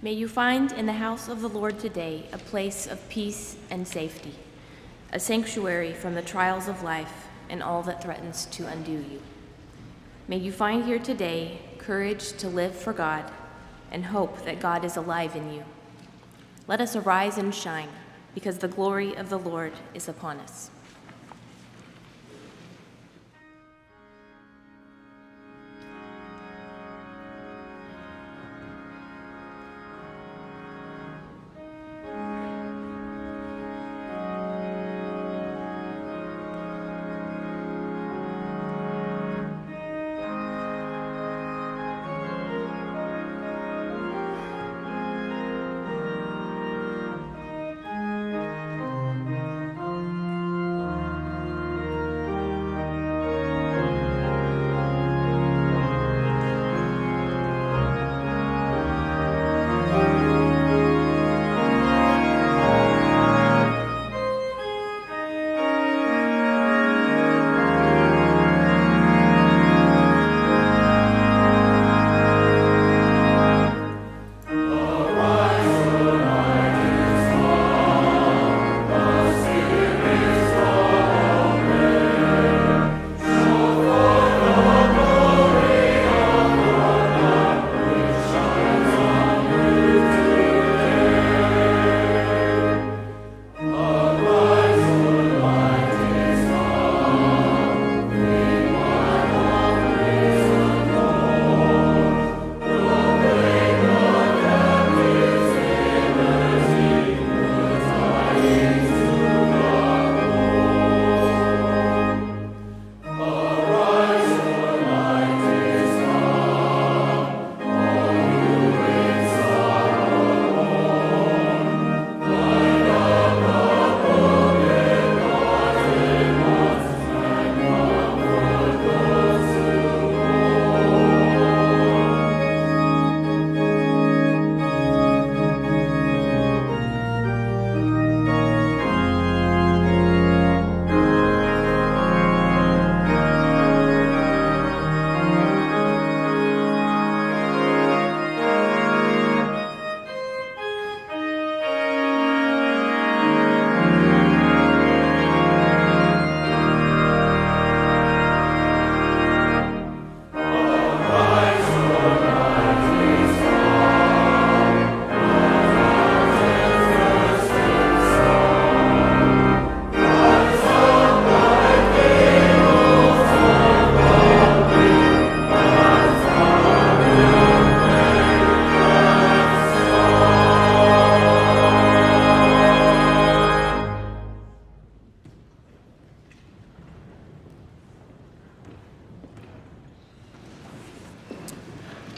May you find in the house of the Lord today a place of peace and safety, a sanctuary from the trials of life and all that threatens to undo you. May you find here today courage to live for God and hope that God is alive in you. Let us arise and shine, because the glory of the Lord is upon us.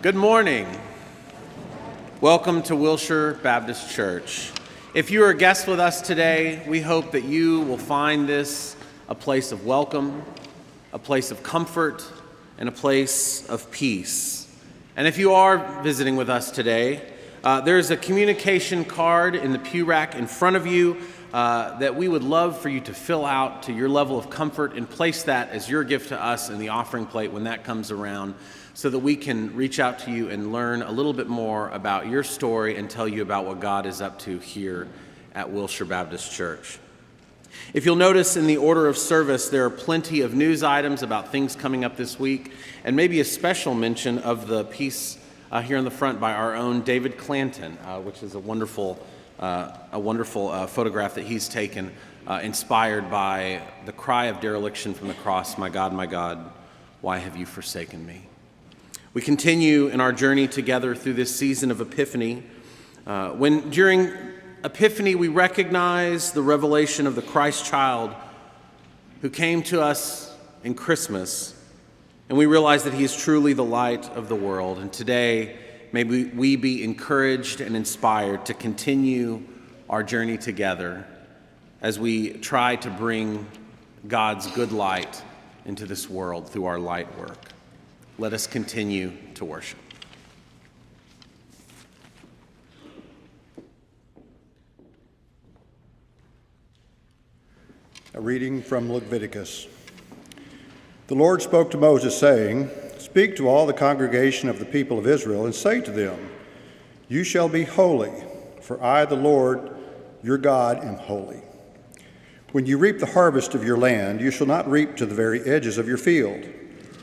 Good morning. Welcome to Wilshire Baptist Church. If you are a guest with us today, we hope that you will find this a place of welcome, a place of comfort, and a place of peace. And if you are visiting with us today, there's a communication card in the pew rack in front of you that we would love for you to fill out to your level of comfort and place that as your gift to us in the offering plate when that comes around, so that we can reach out to you and learn a little bit more about your story and tell you about what God is up to here at Wilshire Baptist Church. If you'll notice in the order of service, there are plenty of news items about things coming up this week, and maybe a special mention of the piece here in the front by our own David Clanton, which is a wonderful photograph that he's taken, inspired by the cry of dereliction from the cross, my God, why have you forsaken me?" We continue in our journey together through this season of Epiphany. When during Epiphany we recognize the revelation of the Christ child who came to us in Christmas, and we realize that he is truly the light of the world. And today, may we be encouraged and inspired to continue our journey together as we try to bring God's good light into this world through our light work. Let us continue to worship. A reading from Leviticus. The Lord spoke to Moses, saying, "Speak to all the congregation of the people of Israel, and say to them, You shall be holy, for I, the Lord, your God, am holy. When you reap the harvest of your land, you shall not reap to the very edges of your field,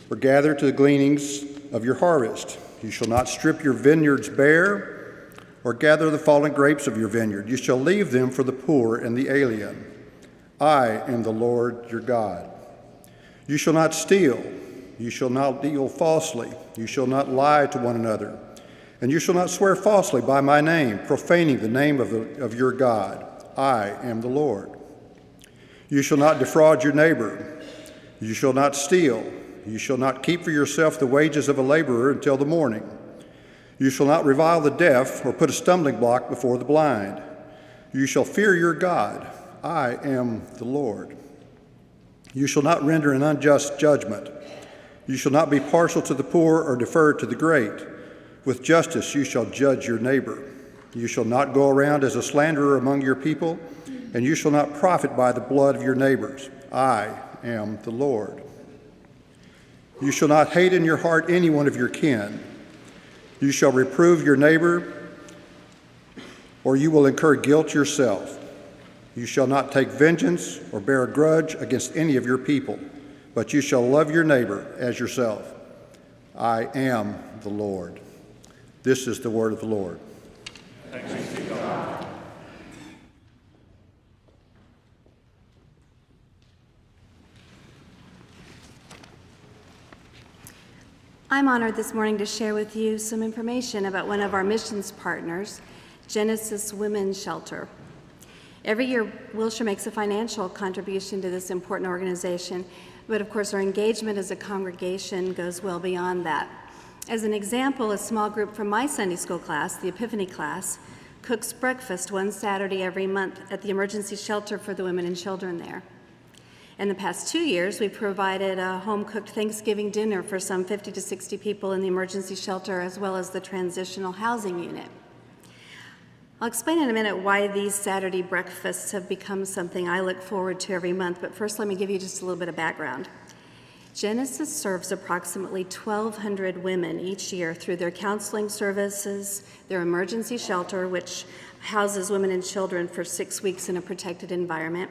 or gather to the gleanings of your harvest. You shall not strip your vineyards bare, or gather the fallen grapes of your vineyard. You shall leave them for the poor and the alien. I am the Lord your God. You shall not steal. You shall not deal falsely. You shall not lie to one another. And you shall not swear falsely by my name, profaning the name of your God. I am the Lord. You shall not defraud your neighbor. You shall not steal. You shall not keep for yourself the wages of a laborer until the morning. You shall not revile the deaf or put a stumbling block before the blind. You shall fear your God. I am the Lord. You shall not render an unjust judgment. You shall not be partial to the poor or defer to the great. With justice you shall judge your neighbor. You shall not go around as a slanderer among your people, and you shall not profit by the blood of your neighbors. I am the Lord. You shall not hate in your heart any one of your kin. You shall reprove your neighbor, or you will incur guilt yourself. You shall not take vengeance or bear a grudge against any of your people, but you shall love your neighbor as yourself. I am the Lord. This is the word of the Lord. Thanks be to God. I'm honored this morning to share with you some information about one of our missions partners, Genesis Women's Shelter. Every year, Wilshire makes a financial contribution to this important organization, but of course our engagement as a congregation goes well beyond that. As an example, a small group from my Sunday school class, the Epiphany class, cooks breakfast one Saturday every month at the emergency shelter for the women and children there. In the past 2 years, we've provided a home-cooked Thanksgiving dinner for some 50 to 60 people in the emergency shelter, as well as the transitional housing unit. I'll explain in a minute why these Saturday breakfasts have become something I look forward to every month, but first let me give you just a little bit of background. Genesis serves approximately 1,200 women each year through their counseling services, their emergency shelter, which houses women and children for 6 weeks in a protected environment,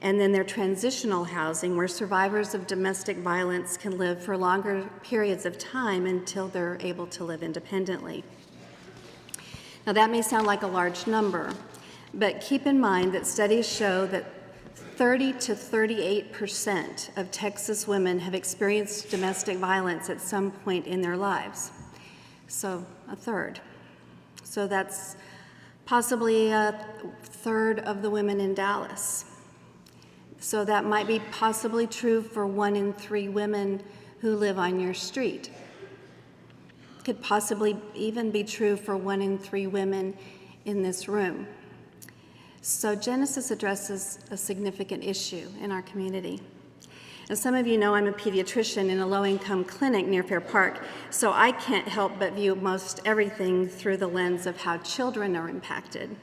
and then their transitional housing, where survivors of domestic violence can live for longer periods of time until they're able to live independently. Now, that may sound like a large number, but keep in mind that studies show that 30 to 38% of Texas women have experienced domestic violence at some point in their lives. So, a third. So that's possibly a third of the women in Dallas. So that might be possibly true for 1 in 3 women who live on your street. Could possibly even be true for 1 in 3 women in this room. So Genesis addresses a significant issue in our community. As some of you know, I'm a pediatrician in a low-income clinic near Fair Park, so I can't help but view most everything through the lens of how children are impacted.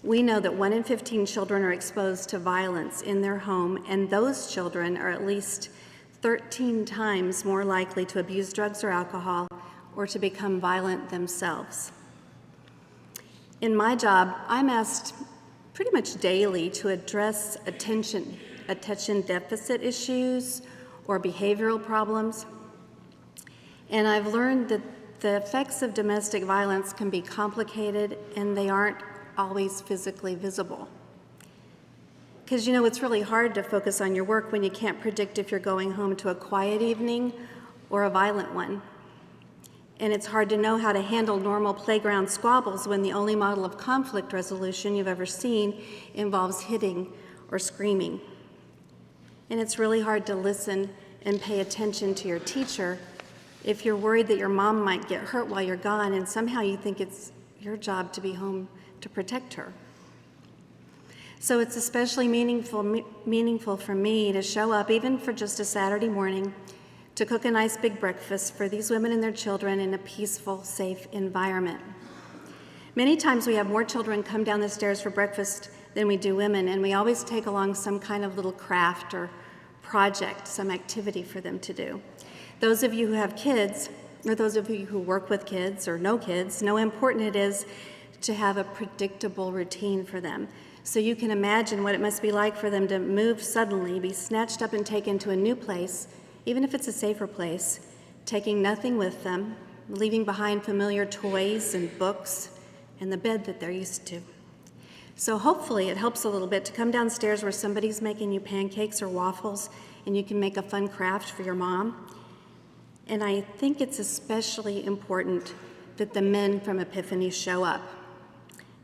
We know that 1 in 15 children are exposed to violence in their home, and those children are at least 13 times more likely to abuse drugs or alcohol or to become violent themselves. In my job, I'm asked pretty much daily to address attention deficit issues or behavioral problems. And I've learned that the effects of domestic violence can be complicated and they aren't always physically visible. Because you know, it's really hard to focus on your work when you can't predict if you're going home to a quiet evening or a violent one. And it's hard to know how to handle normal playground squabbles when the only model of conflict resolution you've ever seen involves hitting or screaming. And it's really hard to listen and pay attention to your teacher if you're worried that your mom might get hurt while you're gone and somehow you think it's your job to be home to protect her. So it's especially meaningful for me to show up, even for just a Saturday morning, to cook a nice big breakfast for these women and their children in a peaceful, safe environment. Many times we have more children come down the stairs for breakfast than we do women, and we always take along some kind of little craft or project, some activity for them to do. Those of you who have kids or those of you who work with kids or no kids, know how important it is to have a predictable routine for them. So you can imagine what it must be like for them to move suddenly, be snatched up and taken to a new place, even if it's a safer place, taking nothing with them, leaving behind familiar toys and books and the bed that they're used to. So hopefully it helps a little bit to come downstairs where somebody's making you pancakes or waffles and you can make a fun craft for your mom. And I think it's especially important that the men from Epiphany show up.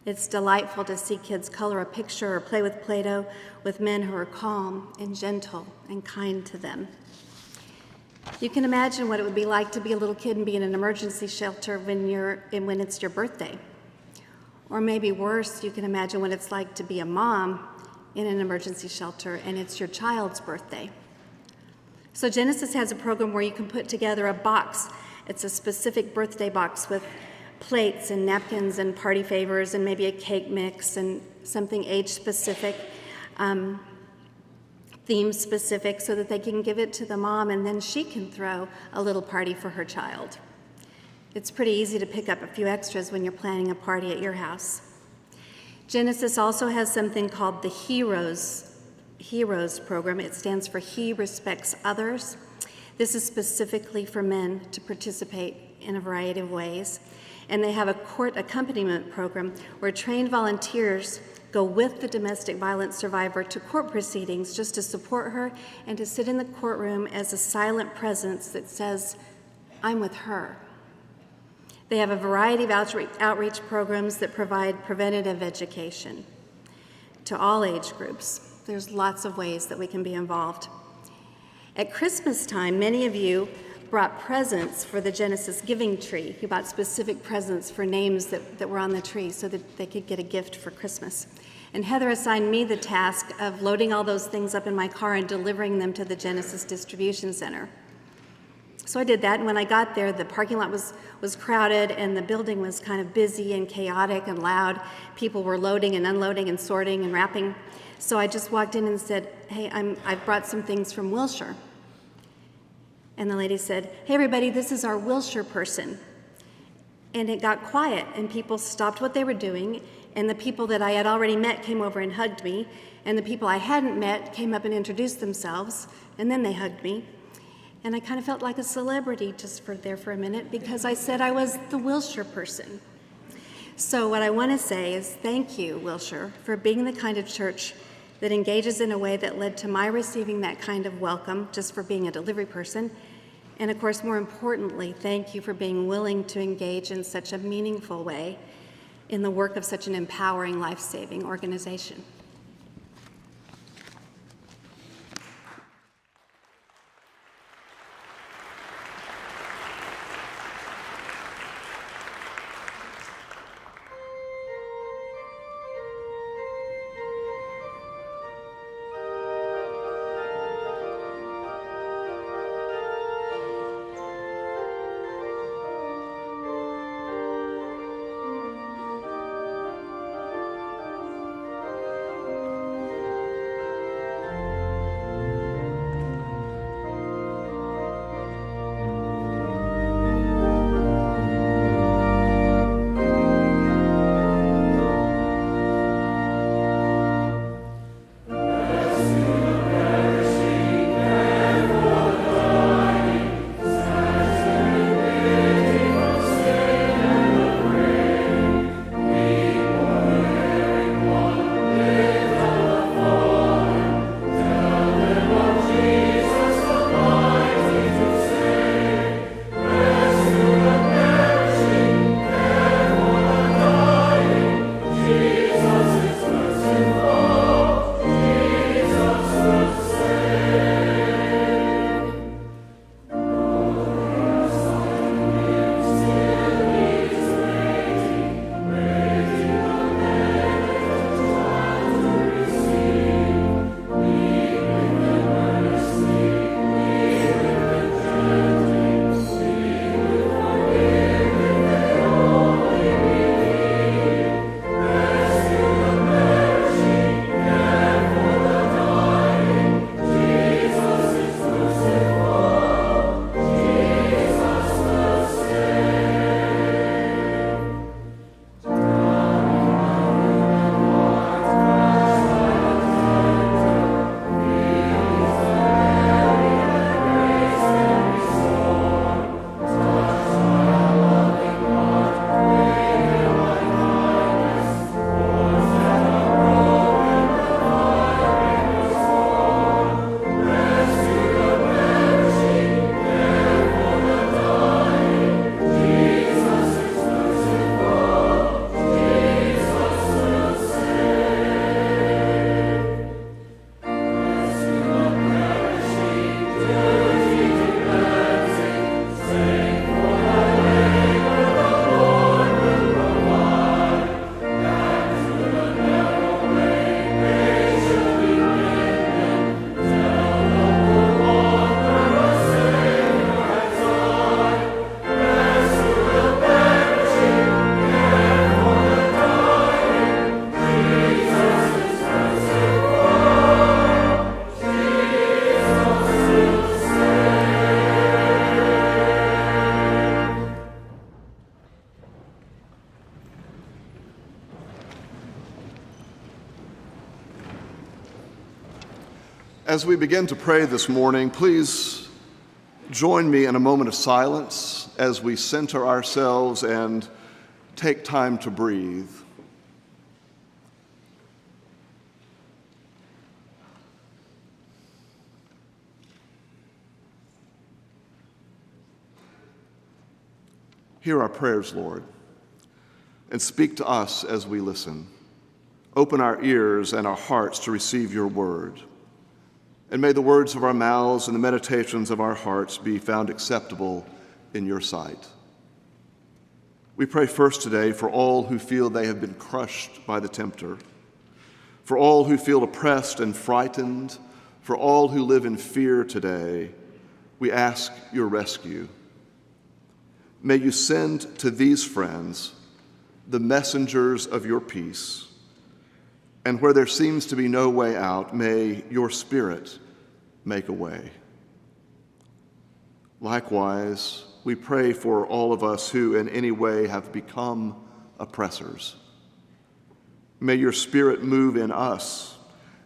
It's delightful to see kids color a picture or play with Play-Doh with men who are calm and gentle and kind to them. You can imagine what it would be like to be a little kid and be in an emergency shelter when it's your birthday. Or maybe worse, you can imagine what it's like to be a mom in an emergency shelter and it's your child's birthday. So Genesis has a program where you can put together a box. It's a specific birthday box with plates and napkins and party favors and maybe a cake mix and something age-specific, theme-specific, so that they can give it to the mom and then she can throw a little party for her child. It's pretty easy to pick up a few extras when you're planning a party at your house. Genesis also has something called the Heroes program. It stands for He Respects Others. This is specifically for men to participate in a variety of ways. And they have a court accompaniment program where trained volunteers go with the domestic violence survivor to court proceedings just to support her and to sit in the courtroom as a silent presence that says, "I'm with her." They have a variety of outreach programs that provide preventative education to all age groups. There's lots of ways that we can be involved. At Christmas time, many of you brought presents for the Genesis giving tree. You bought specific presents for names that were on the tree so that they could get a gift for Christmas. And Heather assigned me the task of loading all those things up in my car and delivering them to the Genesis distribution center. So I did that, and when I got there, the parking lot was crowded and the building was kind of busy and chaotic and loud. People were loading and unloading and sorting and wrapping. So I just walked in and said, "Hey, I've brought some things from Wilshire." And the lady said, "Hey everybody, this is our Wilshire person." And it got quiet and people stopped what they were doing, and the people that I had already met came over and hugged me, and the people I hadn't met came up and introduced themselves, and then they hugged me. And I kind of felt like a celebrity just for a minute because I said I was the Wilshire person. So what I want to say is thank you, Wilshire, for being the kind of church that engages in a way that led to my receiving that kind of welcome just for being a delivery person. And of course, more importantly, thank you for being willing to engage in such a meaningful way in the work of such an empowering, life-saving organization. As we begin to pray this morning, please join me in a moment of silence as we center ourselves and take time to breathe. Hear our prayers, Lord, and speak to us as we listen. Open our ears and our hearts to receive your word. And may the words of our mouths and the meditations of our hearts be found acceptable in your sight. We pray first today for all who feel they have been crushed by the tempter, for all who feel oppressed and frightened, for all who live in fear today. We ask your rescue. May you send to these friends the messengers of your peace. And where there seems to be no way out, may your Spirit make a way. Likewise, we pray for all of us who in any way have become oppressors. May your Spirit move in us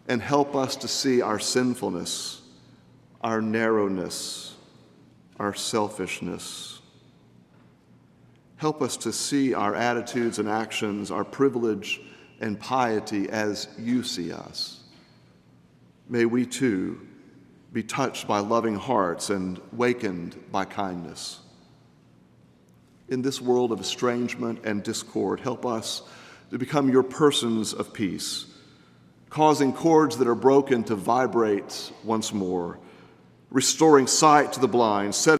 and help us to see our sinfulness, our narrowness, our selfishness. Help us to see our attitudes and actions, our privilege and piety as you see us. May we too be touched by loving hearts and wakened by kindness. In this world of estrangement and discord, help us to become your persons of peace, causing cords that are broken to vibrate once more, restoring sight to the blind, setting